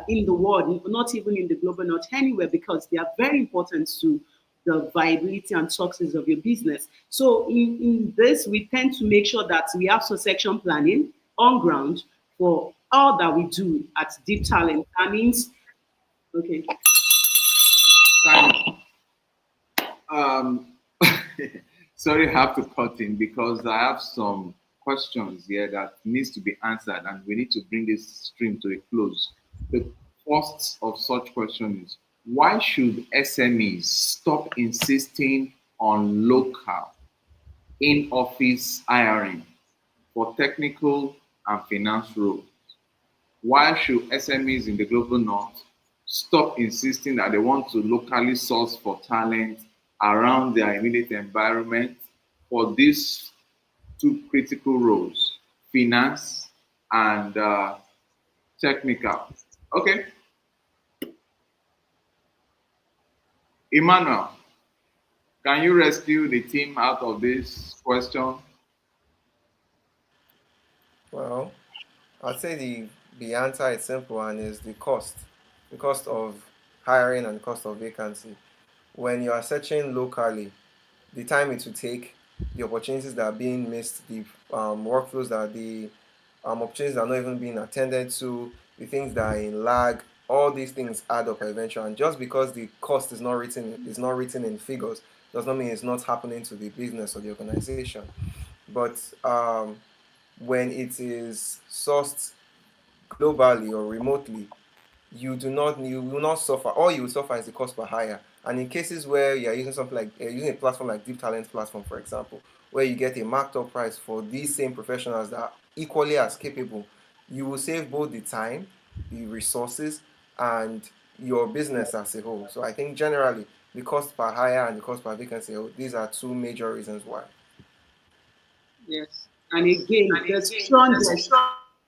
in the world, not even in the global, not anywhere, because they are very important to the viability and success of your business. So in this, we tend to make sure that we have succession planning on ground for all that we do at Deep Talent. That means, okay. Simon, um, sorry, I have to cut in because I have some questions here that needs to be answered, and we need to bring this stream to a close. The first of such questions is why should SMEs stop insisting on local in-office hiring for technical and finance roles? Why should SMEs in the global north stop insisting that they want to locally source for talent around their immediate environment for these two critical roles, finance and technical? Okay, Emmanuel, can you rescue the team out of this question? Well, I'd say the answer is simple and is the cost of hiring and cost of vacancy. When you are searching locally, the time it will take, the opportunities that are being missed, the workflows that the opportunities that are not even being attended to, the things that are in lag, all these things add up eventually. And just because the cost is not written in figures, does not mean it's not happening to the business or the organization. But when it is sourced globally or remotely, you will not suffer. All you will suffer is the cost per hire. And in cases where you are using something like using a platform like Deep Talent platform, for example, where you get a marked up price for these same professionals that are equally as capable, you will save both the time, the resources, and your business as a whole. So I think generally the cost per hire and the cost per vacancy, these are two major reasons why. Yes. And again, the strongest,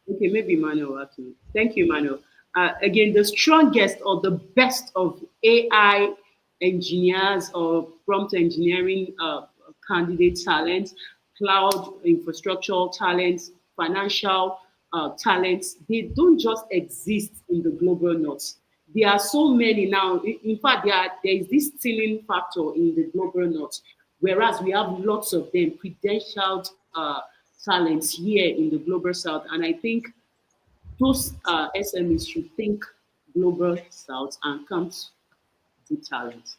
okay, maybe Manuel actually. Thank you, Manuel. Again, the strongest or the best of AI engineers or prompt engineering candidate talents, cloud infrastructural talents, financial talents, they don't just exist in the global north. There are so many now. In fact, there is this stealing factor in the global north, whereas we have lots of them credentialed talents here in the global south. And I think those SMEs should think global south and come to talent.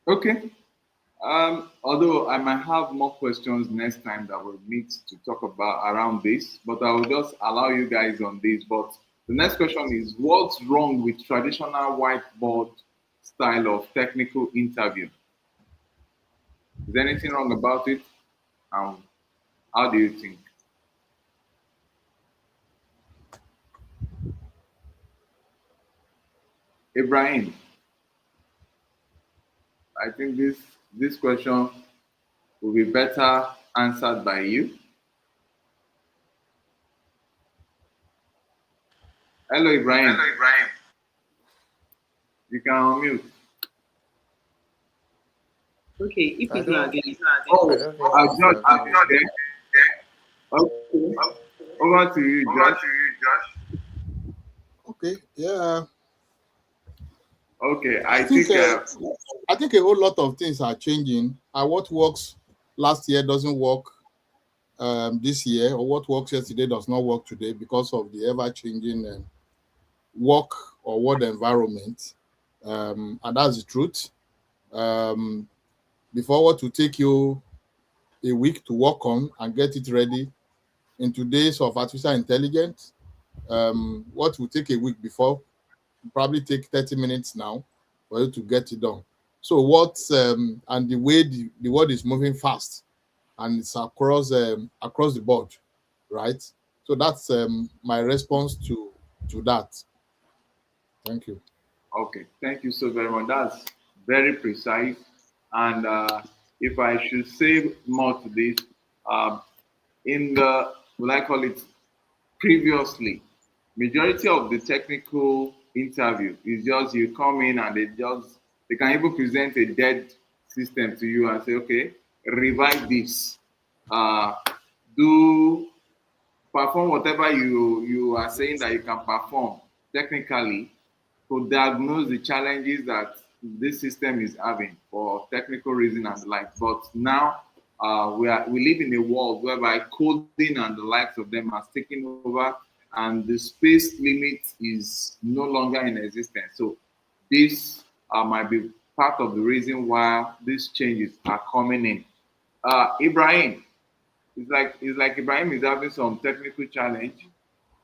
Okay. Although I might have more questions next time that we'll need to talk about around this, but I will just allow you guys on this. But the next question is what's wrong with traditional whiteboard style of technical interview? Is there anything wrong about it? Um, how do you think? Ibrahim, I think this question will be better answered by you. Hello, Ibrahim. Hello, Ibrahim. You can unmute. Okay, if I it's not don't. again. Oh, I don't think he's George, are you available. there? Okay. Over to you, Over Josh. to you, Josh. Okay, yeah. Okay, I I think think I think a whole lot of things are changing. And what works last year doesn't work this year, or what works yesterday does not work today because of the ever-changing work or work environment. And that's the truth. Um, Before, what will take you a week to work on and get it ready in today's of artificial intelligence, what will take a week before will probably take 30 minutes now for you to get it done. So what's and the way the world is moving fast, and it's across the board, right? So that's my response to that. Thank you. okay. Thank you so very much. That's very precise. And if I should say more to this, um, in the what I call it previously, majority of the technical interview is just you come in and they can even present a dead system to you and say, okay, revise this, uh, do perform whatever you are saying that you can perform technically to diagnose the challenges that this system is having for technical reason and the like. But now we live in a world whereby coding and the likes of them has taken over, and the space limit is no longer in existence. So this might be part of the reason why these changes are coming in. Ibrahim, it's like Ibrahim is having some technical challenge.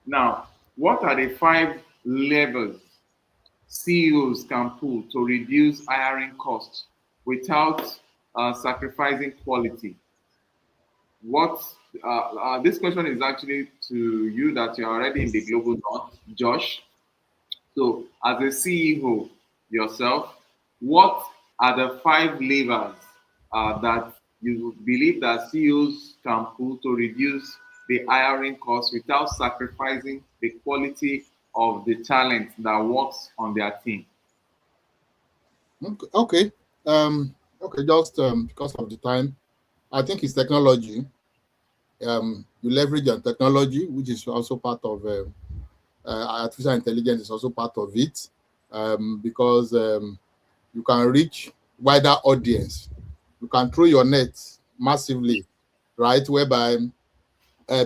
Now, what are the 5 levers CEOs can pull to reduce hiring costs without sacrificing quality? What This question is actually to you that you're already in the global north, Josh. So, as a CEO yourself, what are the 5 levers that you believe that CEOs can pull to reduce the hiring costs without sacrificing the quality of the talent that works on their team? Okay. Okay, just because of the time, I think it's technology. You leverage on technology, which is also part of artificial intelligence is also part of it, because you can reach wider audience. You can throw your net massively, right? Whereby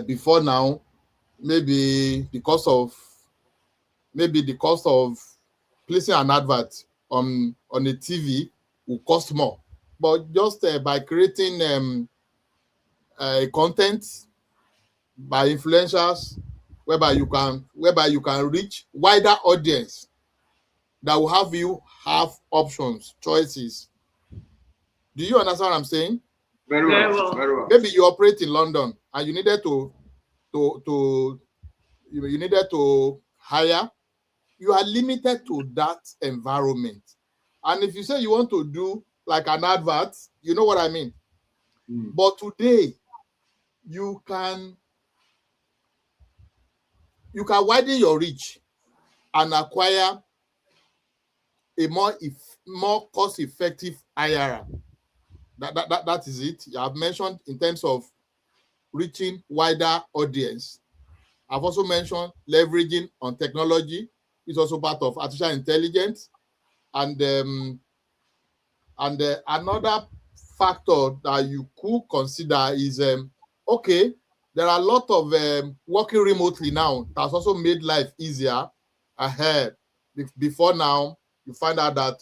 before now, maybe the cost of placing an advert on a TV will cost more, but just by creating content by influencers, whereby you can reach wider audience that will have you have options, choices. Do you understand what I'm saying? Very Very well, well. very well. Maybe you operate in London and you needed to you needed to hire. You are limited to that environment. And if you say you want to do like an advert, you know what I mean. Mm. But today you can widen your reach and acquire a more cost effective IRR. That is it. I've mentioned in terms of reaching wider audience. I've also mentioned leveraging on technology, is also part of artificial intelligence. And another factor that you could consider is okay, there are a lot of working remotely now. That's also made life easier ahead. Before now, you find out that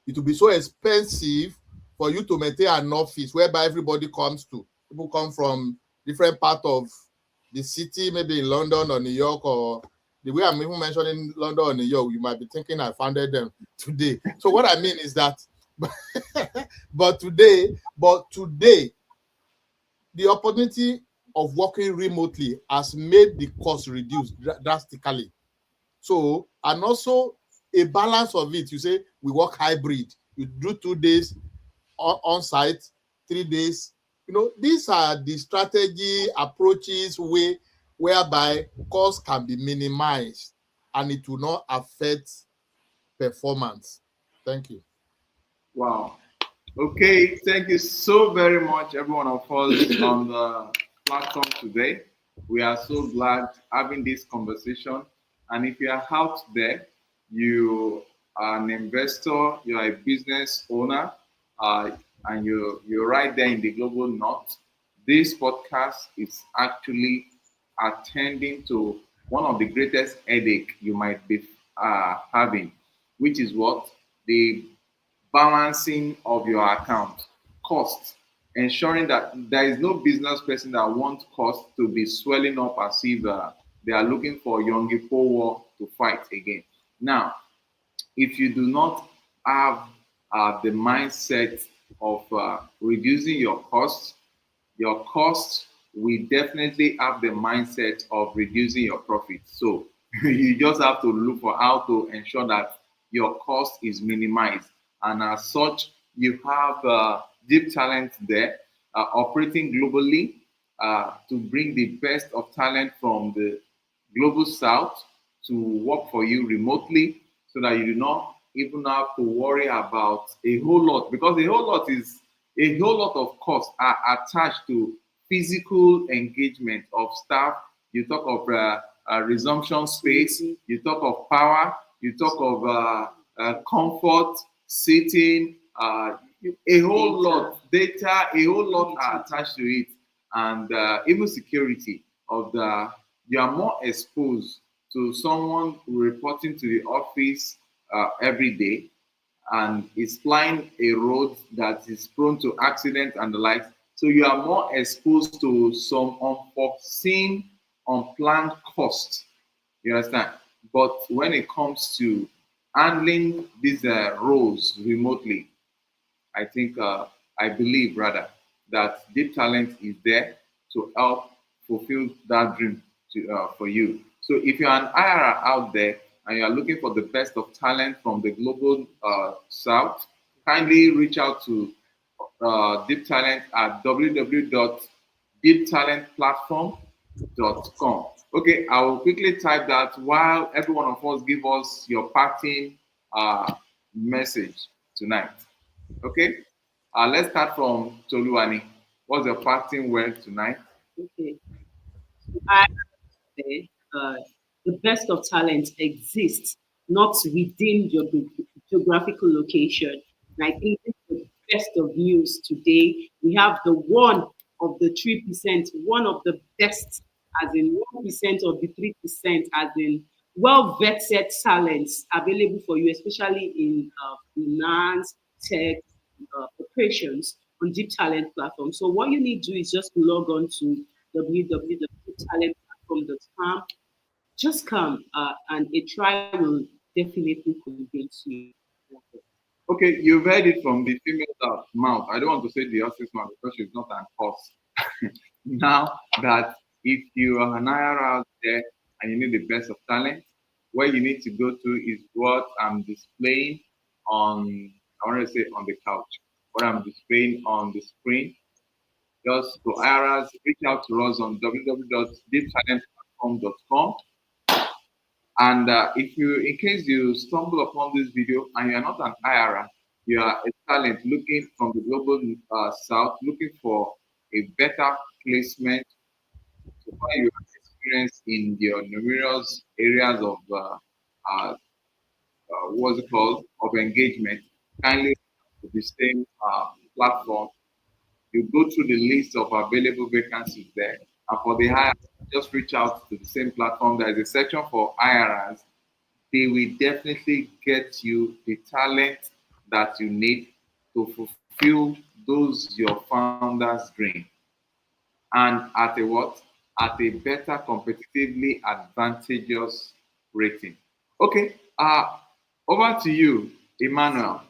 it will be so expensive for you to maintain an office whereby everybody comes to. People come from different part of the city, maybe in London or New York, or the way I'm even mentioning London or New York, you might be thinking I founded them today. So what I mean is that, but today, the opportunity of working remotely has made the cost reduce drastically. So, and also a balance of it. You say we work hybrid. You do 2 days on site, 3 days. These are the strategy approaches way whereby costs can be minimized and it will not affect performance. Thank you. Wow. Okay, thank you so very much, every one of us on the platform today. We are so glad having this conversation. And if you are out there, you are an investor, you are a business owner, uh, and you're right there in the global north, this podcast is actually attending to one of the greatest headache you might be having, which is what? The balancing of your account, cost, ensuring that there is no business person that wants cost to be swelling up as if they are looking for Yongi Po war to fight again. Now, if you do not have the mindset of reducing your costs will definitely have the mindset of reducing your profit. So you just have to look for how to ensure that your cost is minimized. And as such, you have deep talent there operating globally to bring the best of talent from the global south to work for you remotely so that you do not even have to worry about a whole lot because a whole lot of costs are attached to physical engagement of staff. You talk of resumption space, you talk of power, you talk of comfort, sitting, a whole lot, data, a whole lot are attached to it, and even security of the. You are more exposed to someone reporting to the office every day and is flying a road that is prone to accident and the like. So you are more exposed to some unforeseen, unplanned costs. You understand? But when it comes to handling these roles remotely, I think, I believe rather, that deep talent is there to help fulfill that dream for you. So if you're an IRA out there and you're looking for the best of talent from the global south, kindly reach out to Deep Talent at www.deeptalentplatform.com. Okay, I will quickly type that while every one of us give us your parting message tonight. Okay, let's start from Toluwani. What's your parting word tonight? Okay. I say the best of talent exists not within your geographical location. And I think this is the best of news today. We have the one of the 3%, one of the best, as in 1% of the 3%, as in well vetted talents available for you, especially in finance, tech, operations on Deep Talent platform. So what you need to do is just log on to www.talentplatform.com. Just come and a trial will definitely convince you. Okay, you've heard it from the female mouth. I don't want to say the horse's mouth because she's not an horse. Now that if you are an IR out there and you need the best of talent, where you need to go to is what I'm displaying on, I want to say on the couch, what I'm displaying on the screen. Just to IRAs, reach out to us on www.deeptalentplatform.com. And if you, in case you stumble upon this video and you are not an IRA, you are a talent looking from the global south, looking for a better placement to find your experience in your numerous areas of what's it called of engagement, kindly to the same platform. You go through the list of available vacancies there, and for the hire, just reach out to the same platform. There is a section for IRAs. They will definitely get you the talent that you need to fulfill those your founders' dream. And at a what? At a better competitively advantageous rating. Okay, over to you, Emmanuel.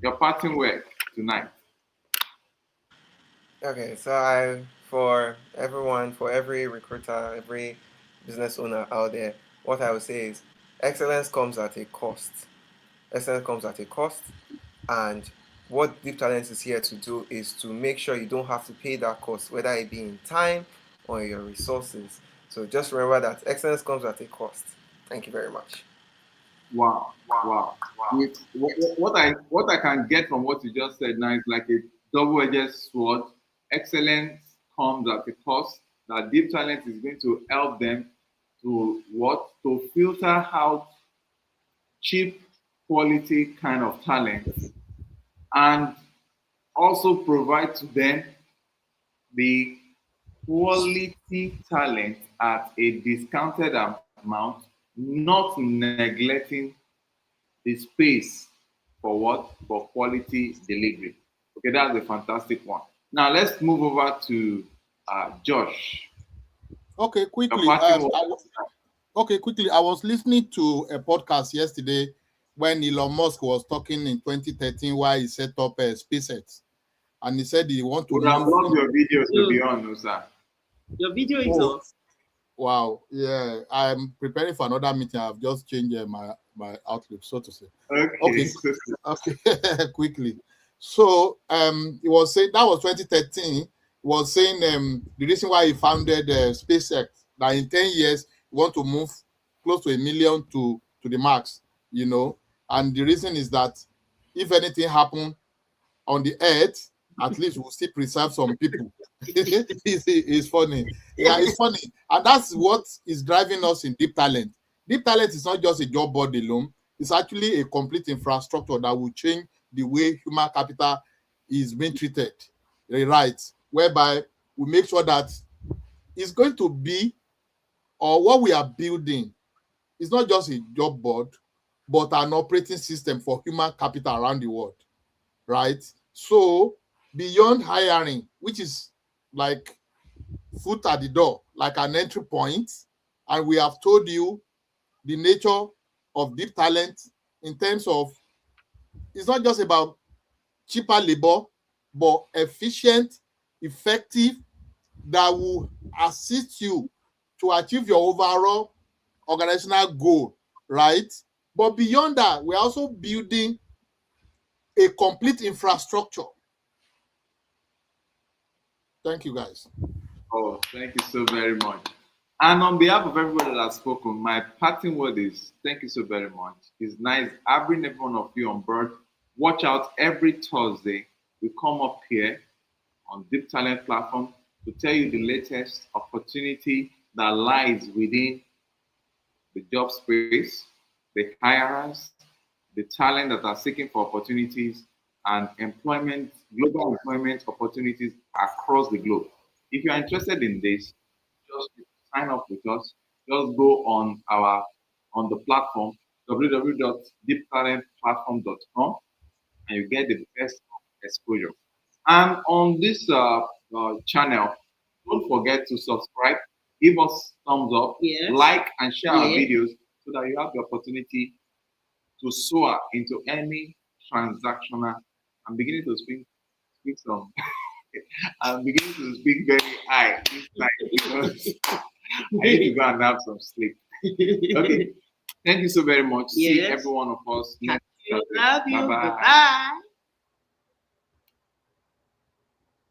Your parting word tonight. Okay, so I for everyone, for every recruiter, every business owner out there, what I would say is excellence comes at a cost. Excellence comes at a cost, and what Deep Talent is here to do is to make sure you don't have to pay that cost, whether it be in time or your resources. So just remember that excellence comes at a cost. Thank you very much. Wow, wow. What I can get from what you just said now is like a double-edged sword. Excellence comes at a cost. That deep talent is going to help them to what? To filter out cheap quality kind of talent and also provide to them the quality talent at a discounted amount, not neglecting the space for what? For quality delivery. Okay, that's a fantastic one. Now let's move over to Josh. Okay, Your quickly. parting word. Okay, quickly. I was listening to a podcast yesterday when Elon Musk was talking in 2013 why he set up SpaceX, and he said he want to Would have move. loved your videos to be Mm. on, no, sir. Your video is Oh, off. wow. Yeah, I'm preparing for another meeting. I've just changed my outlook, so to say. Okay. Okay, okay, quickly. So it was saying that was 2013. It was saying the reason why he founded SpaceX that in 10 years he want to move close to 1 million to the max, you know, and the reason is that if anything happen on the earth, at least we'll still preserve some people. It's funny. Yeah, it's funny. And that's what is driving us in deep talent. Deep talent is not just a job board alone, it's actually a complete infrastructure that will change the way human capital is being treated. Right. Whereby we make sure that it's going to be, or what we are building is not just a job board, but an operating system for human capital around the world. Right? So beyond hiring, which is like foot at the door, like an entry point, and we have told you the nature of deep talent in terms of it's not just about cheaper labor, but efficient, effective, that will assist you to achieve your overall organizational goal, right? But beyond that, we're also building a complete infrastructure. Thank you, guys. Oh, thank you so very much. And on behalf of everybody that has spoken, my parting word is thank you so very much. It's nice having every one of you on board. Watch out every Thursday. We come up here on Deep Talent platform to tell you the latest opportunity that lies within the job space, the hirers, the talent that are seeking for opportunities, and employment, global employment opportunities across the globe. If you are interested in this, just sign up with us. Just go on the platform www.deeptalentplatform.com and you get the best exposure. And on this channel, don't forget to subscribe, give us thumbs up, Yes. like and share our Yeah. videos so that you have the opportunity to soar into any transactional. I'm beginning to speak some. I'm beginning to speak very high this time because I need to go and have some sleep. Okay. Thank you so very much. See Yes. every one of us next Love Thursday. you. Bye bye. Bye-bye.